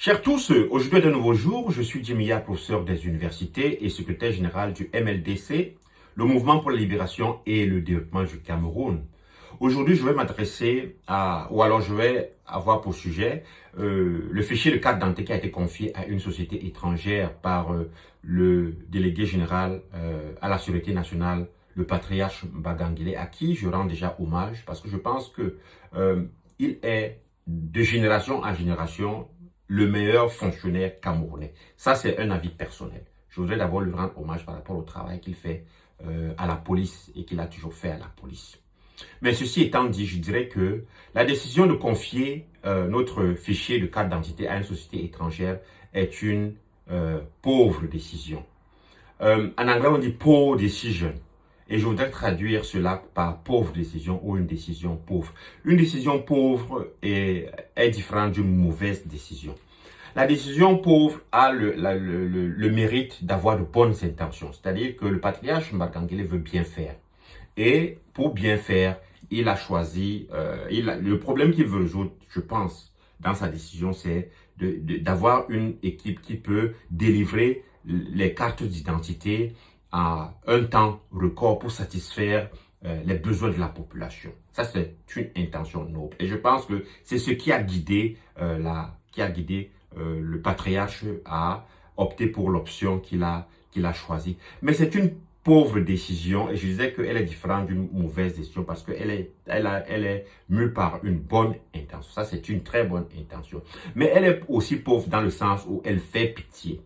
Chers tous, aujourd'hui est un nouveau jour. Je suis Jimmy Yah, professeur des universités et secrétaire général du MLDC, le Mouvement pour la libération et le développement du Cameroun. Aujourd'hui, je vais m'adresser je vais avoir pour sujet le fichier de carte d'identité qui a été confié à une société étrangère par le délégué général à la sécurité nationale, le patriarche Mbagangele, à qui je rends déjà hommage parce que je pense que il est de génération en génération le meilleur fonctionnaire camerounais. Ça, c'est un avis personnel. Je voudrais d'abord lui rendre hommage par rapport au travail qu'il fait à la police et qu'il a toujours fait à la police. Mais ceci étant dit, je dirais que la décision de confier notre fichier de carte d'identité à une société étrangère est une pauvre décision. En anglais, on dit poor decision. Et je voudrais traduire cela par pauvre décision ou une décision pauvre. Une décision pauvre est différente d'une mauvaise décision. La décision pauvre a le mérite d'avoir de bonnes intentions. C'est-à-dire que le patriarche Mbagangele veut bien faire. Et pour bien faire, il a choisi, le problème qu'il veut résoudre, je pense, dans sa décision, c'est d'avoir une équipe qui peut délivrer les cartes d'identité à un temps record pour satisfaire les besoins de la population. Ça, c'est une intention noble. Et je pense que c'est ce qui a guidé, le patriarche à opter pour l'option qu'il a choisie. Mais c'est une pauvre décision et je disais qu'elle est différente d'une mauvaise décision parce qu'elle est mue par une bonne intention. Ça, c'est une très bonne intention. Mais elle est aussi pauvre dans le sens où elle fait pitié.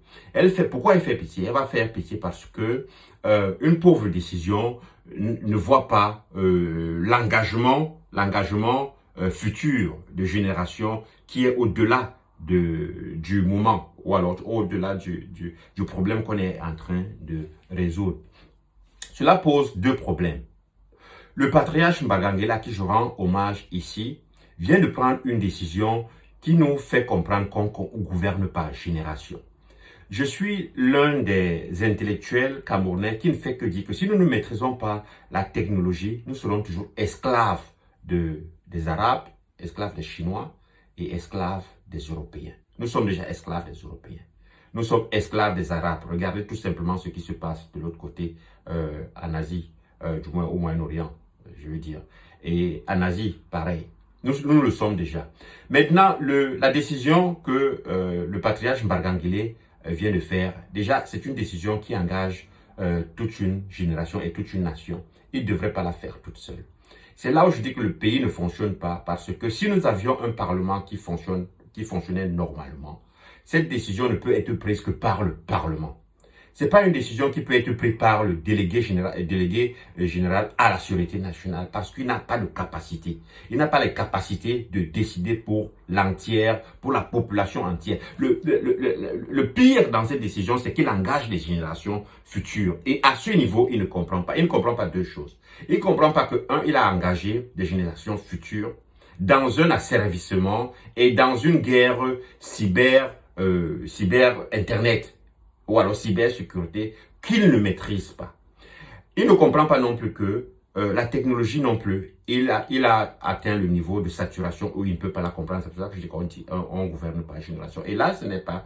Pourquoi elle fait pitié? Elle va faire pitié parce que une pauvre décision ne voit pas l'engagement futur de génération qui est au-delà du moment ou alors au-delà du problème qu'on est en train de résoudre. Cela pose deux problèmes. Le patriarche Mbagangele, à qui je rends hommage ici, vient de prendre une décision qui nous fait comprendre qu'on ne gouverne pas génération. Je suis l'un des intellectuels camerounais qui ne fait que dire que si nous ne maîtrisons pas la technologie, nous serons toujours esclaves des Arabes, esclaves des Chinois et esclaves des Européens. Nous sommes déjà esclaves des Européens. Nous sommes esclaves des Arabes. Regardez tout simplement ce qui se passe de l'autre côté en Asie, du moins au Moyen-Orient, je veux dire. Et en Asie, pareil. Nous le sommes déjà. Maintenant, la décision que le patriarche Mbagangele vient de faire, déjà, c'est une décision qui engage toute une génération et toute une nation. Il ne devrait pas la faire toute seule. C'est là où je dis que le pays ne fonctionne pas parce que si nous avions un parlement qui fonctionnait normalement, cette décision ne peut être prise que par le Parlement. Ce n'est pas une décision qui peut être prise par le délégué général à la sécurité nationale parce qu'il n'a pas de capacité. Il n'a pas les capacités de décider pour l'entière, pour la population entière. Le pire dans cette décision, c'est qu'il engage les générations futures. Et à ce niveau, il ne comprend pas. Il ne comprend pas deux choses. Il ne comprend pas que, un, il a engagé des générations futures dans un asservissement et dans une guerre cyber-internet ou alors cybersécurité qu'il ne maîtrise pas. Il ne comprend pas non plus que la technologie non plus, il a atteint le niveau de saturation où il ne peut pas la comprendre. C'est pour ça que je dis qu'on ne gouverne pas génération. Et là, ce n'est pas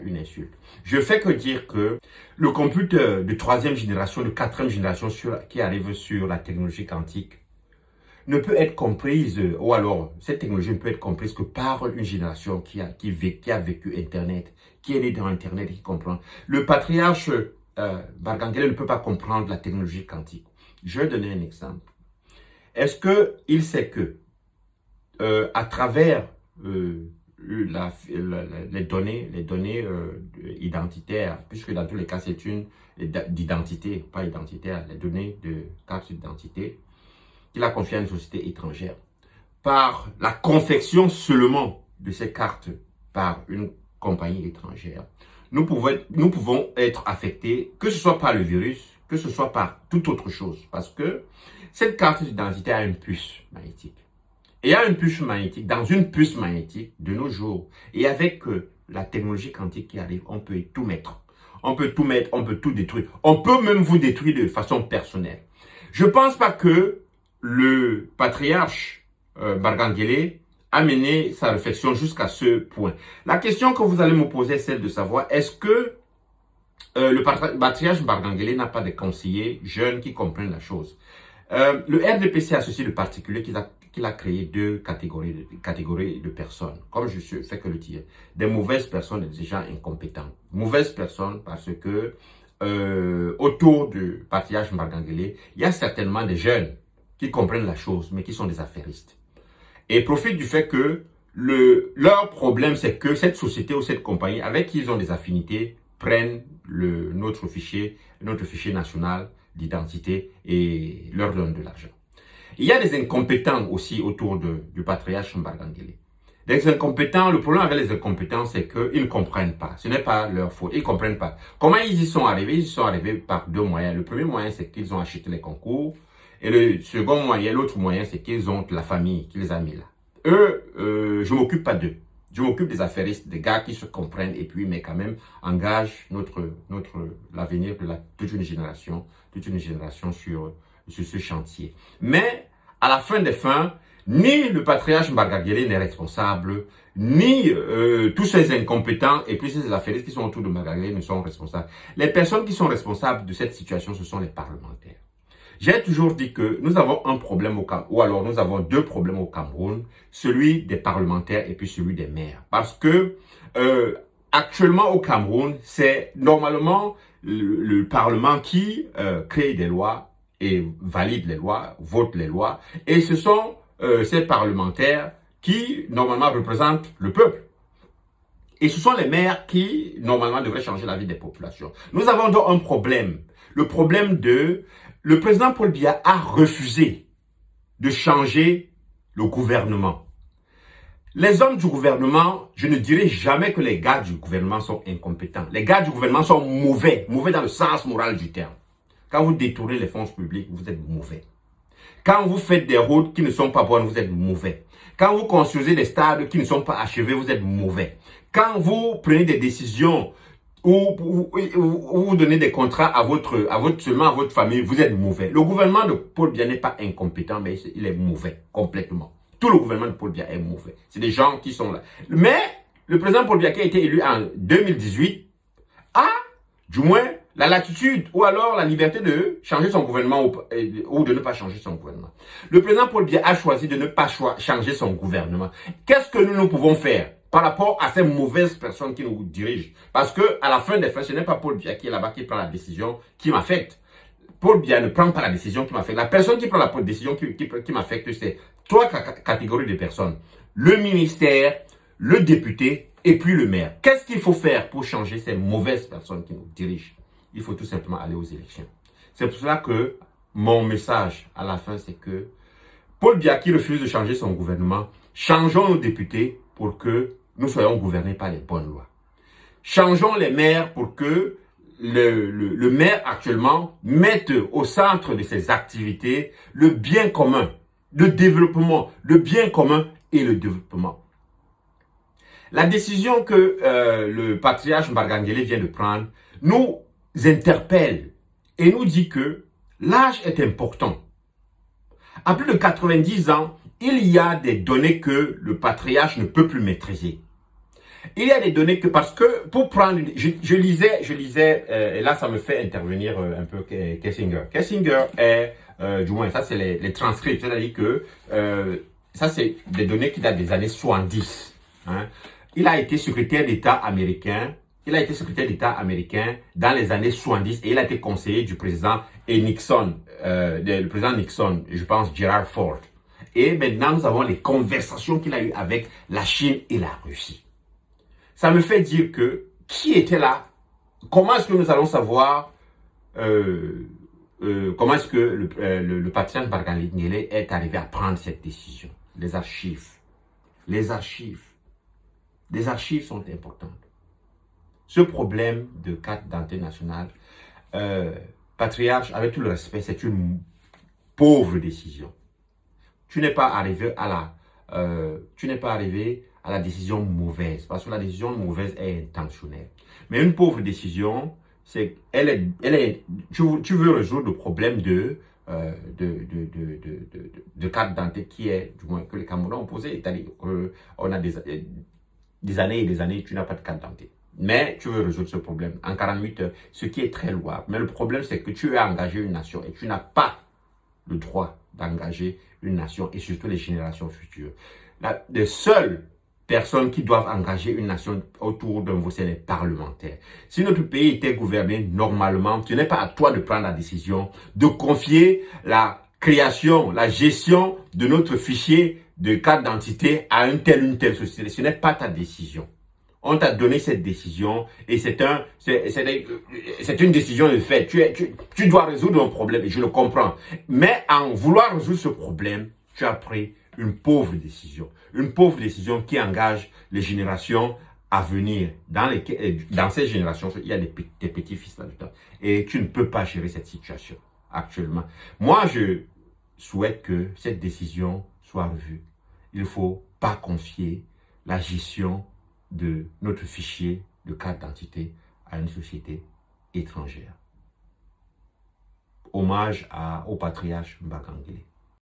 une insulte. Je fais que dire que le computer de 3e génération, de 4e génération qui arrive sur la technologie quantique, ne peut être comprise, ou alors cette technologie ne peut être comprise que par une génération qui a vécu Internet, qui est née dans Internet et qui comprend. Le patriarche Mbagangele ne peut pas comprendre la technologie quantique. Je vais donner un exemple. Est-ce qu'il sait que à travers les données identitaires, puisque dans tous les cas c'est une d'identité, pas identitaire, les données de carte d'identité, qu'il a confié à une société étrangère, par la confection seulement de ces cartes par une compagnie étrangère, nous pouvons être affectés, que ce soit par le virus, que ce soit par toute autre chose, parce que cette carte d'identité a une puce magnétique. Et il y a une puce magnétique, dans une puce magnétique de nos jours, et avec la technologie quantique qui arrive, on peut tout mettre. On peut tout mettre, on peut tout détruire. On peut même vous détruire de façon personnelle. Je ne pense pas que le patriarche Mbagangele amené sa réflexion jusqu'à ce point. La question que vous allez me poser est celle de savoir, est-ce que le patriarche Mbangangele n'a pas de conseillers jeunes qui comprennent la chose? Le RDPC a ceci de particulier qu'il a créé deux catégories de personnes, comme je fais que le dire. Des mauvaises personnes et des gens incompétents. Mauvaises personnes parce que autour du patriarche Mbangangele, il y a certainement des jeunes qui comprennent la chose, mais qui sont des affairistes. Et profitent du fait que leur problème, c'est que cette société ou cette compagnie avec qui ils ont des affinités prennent notre fichier national d'identité et leur donnent de l'argent. Il y a des incompétents aussi autour du patriarche Mbangangele. Les incompétents, le problème avec les incompétents, c'est qu'ils ne comprennent pas. Ce n'est pas leur faute. Ils ne comprennent pas. Comment ils y sont arrivés? Ils y sont arrivés par deux moyens. Le premier moyen, c'est qu'ils ont acheté les concours. Et le second moyen, l'autre moyen, c'est qu'ils ont la famille qui les a mis là. Eux, je ne m'occupe pas d'eux. Je m'occupe des affairistes, des gars qui se comprennent et puis, mais quand même, engagent l'avenir de toute une génération sur ce chantier. Mais, à la fin des fins, ni le patriarche Mbangangele n'est responsable, ni tous ces incompétents et puis ces affairistes qui sont autour de Mbangangele ne sont responsables. Les personnes qui sont responsables de cette situation, ce sont les parlementaires. J'ai toujours dit que nous avons un problème au Cameroun, ou alors nous avons deux problèmes au Cameroun, celui des parlementaires et puis celui des maires. Parce que actuellement au Cameroun, c'est normalement le Parlement qui crée des lois et valide les lois, vote les lois, et ce sont ces parlementaires qui normalement représentent le peuple. Et ce sont les maires qui normalement devraient changer la vie des populations. Nous avons donc un problème. Le problème le président Paul Biya a refusé de changer le gouvernement. Les hommes du gouvernement, je ne dirais jamais que les gars du gouvernement sont incompétents. Les gars du gouvernement sont mauvais, mauvais dans le sens moral du terme. Quand vous détournez les fonds publics, vous êtes mauvais. Quand vous faites des routes qui ne sont pas bonnes, vous êtes mauvais. Quand vous construisez des stades qui ne sont pas achevés, vous êtes mauvais. Quand vous prenez des décisions ou vous donnez des contrats seulement à votre famille, vous êtes mauvais. Le gouvernement de Paul Biya n'est pas incompétent, mais il est mauvais, complètement. Tout le gouvernement de Paul Biya est mauvais. C'est des gens qui sont là. Mais le président Paul Biya qui a été élu en 2018 a, du moins, la latitude ou alors la liberté de changer son gouvernement ou de ne pas changer son gouvernement. Le président Paul Biya a choisi de ne pas changer son gouvernement. Qu'est-ce que nous pouvons faire par rapport à ces mauvaises personnes qui nous dirigent? Parce que à la fin des fins, ce n'est pas Paul Biya qui est là-bas qui prend la décision qui m'affecte. Paul Biya ne prend pas la décision qui m'affecte. La personne qui prend la décision qui m'affecte, c'est trois catégories de personnes. Le ministère, le député et puis le maire. Qu'est-ce qu'il faut faire pour changer ces mauvaises personnes qui nous dirigent? Il faut tout simplement aller aux élections. C'est pour cela que mon message à la fin, c'est que Paul Biya qui refuse de changer son gouvernement, changeons nos députés pour que nous soyons gouvernés par les bonnes lois. Changeons les maires pour que le maire actuellement mette au centre de ses activités le bien commun, le développement, le bien commun et le développement. La décision que le patriarche Mbangangele vient de prendre nous interpelle et nous dit que l'âge est important. À plus de 90 ans, il y a des données que le patriarche ne peut plus maîtriser. Il y a des données que, parce que pour prendre, je lisais, et là ça me fait intervenir un peu Kissinger. Kissinger est, du moins ça c'est les transcripts, c'est-à-dire que ça c'est des données qui datent des années 70. Hein. Il a été secrétaire d'État américain. Dans les années 70 et il a été conseiller du président Nixon, le président Nixon, je pense Gerald Ford. Et maintenant, nous avons les conversations qu'il a eues avec la Chine et la Russie. Ça me fait dire que qui était là? Comment est-ce que nous allons savoir comment est-ce que le patriarche Mbangangele est arrivé à prendre cette décision? Les archives. Les archives sont importantes. Ce problème de carte d'identité nationale, patriarche, avec tout le respect, c'est une pauvre décision. Tu n'es pas arrivé à la décision mauvaise, parce que la décision mauvaise est intentionnelle. Mais une pauvre décision, tu veux résoudre le problème de de carte d'identité qui est, du moins, que les Camerounais ont posé. C'est-à-dire, on a des années et des années, tu n'as pas de carte d'identité. Mais tu veux résoudre ce problème en 48 heures, ce qui est très louable. Mais le problème, c'est que tu as engagé une nation et tu n'as pas le droit d'engager une nation et surtout les générations futures. Les seules personnes qui doivent engager une nation autour d'un vote, c'est les parlementaires. Si notre pays était gouverné normalement, ce n'est pas à toi de prendre la décision de confier la création, la gestion de notre fichier de carte d'identité à une telle société. Ce n'est pas ta décision. On t'a donné cette décision et c'est une décision de fait. Tu dois résoudre un problème et je le comprends. Mais en vouloir résoudre ce problème, tu as pris une pauvre décision. Une pauvre décision qui engage les générations à venir. Dans ces générations, il y a des petits-fils là-dedans. Et tu ne peux pas gérer cette situation actuellement. Moi, je souhaite que cette décision soit revue. Il ne faut pas confier la gestion de notre fichier de carte d'identité à une société étrangère. Hommage au patriarche Mbakangele.